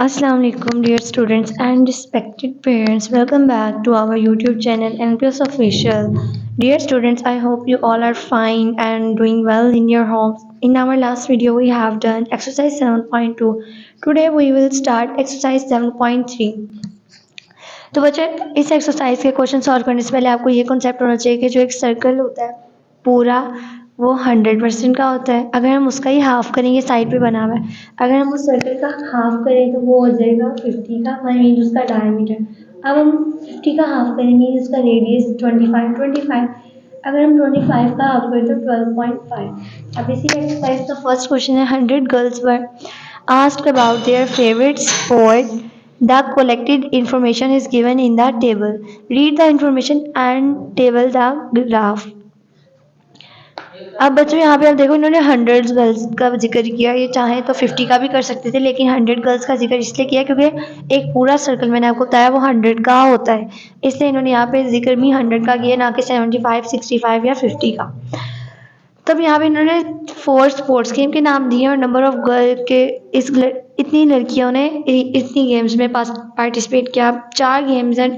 Assalamu alaikum dear students and respected parents. Welcome back to our YouTube channel NPS Official. Dear students, I hope you all are fine and doing well in your homes. In our last video we have done exercise 7.2. Today we will start exercise 7.3. तो बच्चे इस exercise के question solve करने से पहले आपको ये concept होना चाहिए कि जो एक सर्कल होता है पूरा वो 100% का होता है। अगर हम उसका ही हाफ करेंगे, साइड पे बना हुआ है, अगर हम उस सर्कल का हाफ करें तो वो हो जाएगा 50 का, मीन उसका डायमीटर। अब हम 50 का हाफ करेंगे, उसका रेडियस 25 अगर हम 25 का हाफ करें तो 12.5। अब इसी एक्सरसाइज का फर्स्ट क्वेश्चन है 100 girls were asked about their favorite sport. The collected information is given in the table. Read the information and table the graph. अब बच्चों यहाँ पे आप देखो, इन्होंने 100 गर्ल्स का जिक्र किया। ये चाहे तो 50 का भी कर सकते थे, लेकिन 100 गर्ल्स का जिक्र इसलिए किया क्योंकि एक पूरा सर्कल मैंने आपको बताया वो 100 का होता है, इसलिए इन्होंने यहाँ पे जिक्र भी 100 का किया, ना कि 75, 65 या 50 का। तब यहाँ पे इन्होंने 4 स्पोर्ट्स गेम के नाम दिए और नंबर ऑफ गर्ल के इतनी लड़कियों ने इतनी गेम्स में पार्टिसिपेट किया। 4 गेम्स हैं,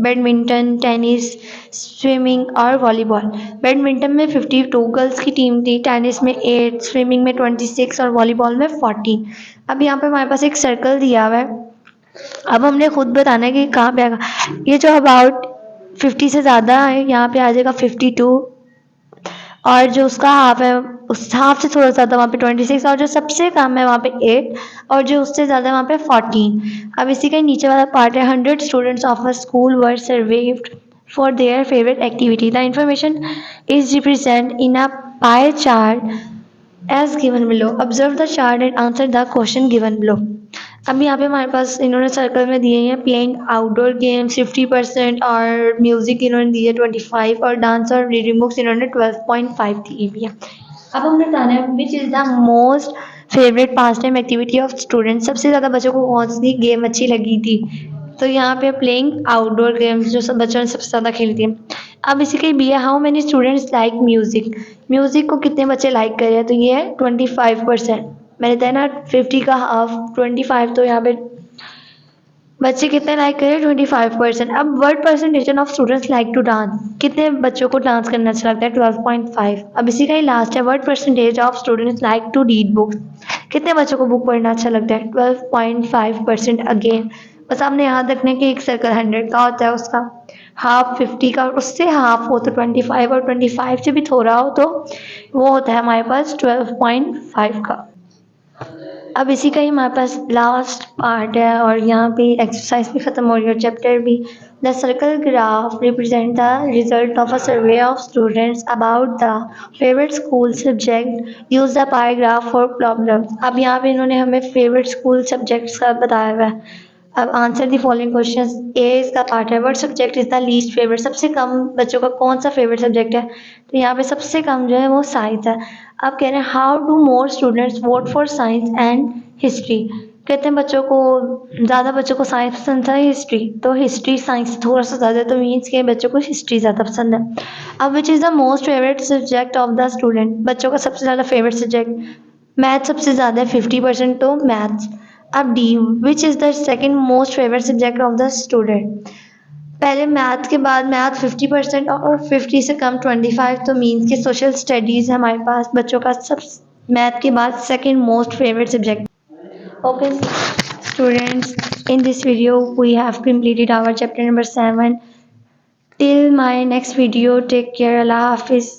बैडमिंटन, टेनिस, स्विमिंग और वॉलीबॉल। बैडमिंटन में 52 गर्ल्स की टीम थी, टेनिस में 8, स्विमिंग में 26 और वॉलीबॉल में 14। अब यहाँ पे हमारे पास एक सर्कल दिया हुआ है। अब हमने खुद बताना है कि कहाँ पे आएगा। ये जो अबाउट 50 से ज़्यादा है यहाँ पे आ जाएगा 52, और जो उसका हाफ है उस हाफ से थोड़ा ज़्यादा वहाँ पे 26, और जो सबसे कम है वहाँ पे 8, और जो उससे ज़्यादा है वहाँ पे 14। अब इसी का नीचे वाला पार्ट है 100 students of a school were served for their favorite activity. The information is represented in a pie chart as given below. Observe the chart and answer the question given below. अब यहाँ पे हमारे पास इन्होंने circle में दिए हैं playing outdoor games 50% और music इन्होंने दिए 25 और डांस और रीडिंग बुक्स इन्होंने 12.5 दी हुई है। अब हमने बताना है which is the most favourite pass time activity of student. सबसे ज़्यादा बच्चों को कौन सी गेम अच्छी लगी थी, तो यहाँ पे प्लेइंग आउटडोर गेम्स जो सब बच्चों ने सबसे ज़्यादा खेली थी। अब इसी के बी है how many students like music. Music को कितने बच्चे लाइक कर रहे हैं, तो ये है 25%। मैंने बताया ना 50 का हाफ 25, तो यहाँ पे बच्चे कितने लाइक करें 25%। अब word percentage of students like to dance, कितने बच्चों को डांस करना अच्छा लगता है 12.5। अब इसी का ही लास्ट है word percentage of students like to read books, कितने बच्चों को बुक पढ़ना अच्छा लगता है 12.5%। अगेन बस आपने याद रखना है कि एक सर्कल 100 का होता है, उसका हाफ 50 का, और उससे हाफ हो तो 25, और 25 से भी थोड़ा हो तो वो होता है हमारे पास 12.5 का। अब इसी का ही हमारे पास लास्ट पार्ट है और यहाँ पे एक्सरसाइज भी ख़त्म हो रही है और चैप्टर भी। The circle graph represent the result of a survey of students about the favourite school subject. Use the pi graph for problems. अब यहाँ पे इन्होंने हमें फेवरेट स्कूल सब्जेक्ट्स का बताया हुआ है। अब आंसर दी फॉलोइंग क्वेश्चन। ए इसका पार्ट है what subject is the least favourite. सबसे कम बच्चों का कौन सा फेवरेट सब्जेक्ट है, तो यहाँ पे सबसे कम जो है वो साइंस है। अब कह रहे हैं how do more students vote for science and history. कहते हैं बच्चों को ज़्यादा बच्चों को साइंस पसंद है हिस्ट्री, तो हिस्ट्री साइंस से थोड़ा सा ज़्यादा, तो मीन्स के बच्चों को हिस्ट्री ज़्यादा पसंद है। अब which is the most favourite subject of the student. बच्चों का सबसे ज़्यादा फेवरेट सब्जेक्ट मैथ सबसे ज़्यादा है 50%, तो मैथ्स। अब D which is the second most favourite subject of the student. पहले मैथ के बाद मैथ 50% और 50 से कम 25, तो मीन्स के सोशल स्टडीज़ हमारे पास बच्चों का सब मैथ के बाद second most favourite subject. Okay, students, in this video we have completed our chapter number 7. Till my next video, take care. Allah Hafiz.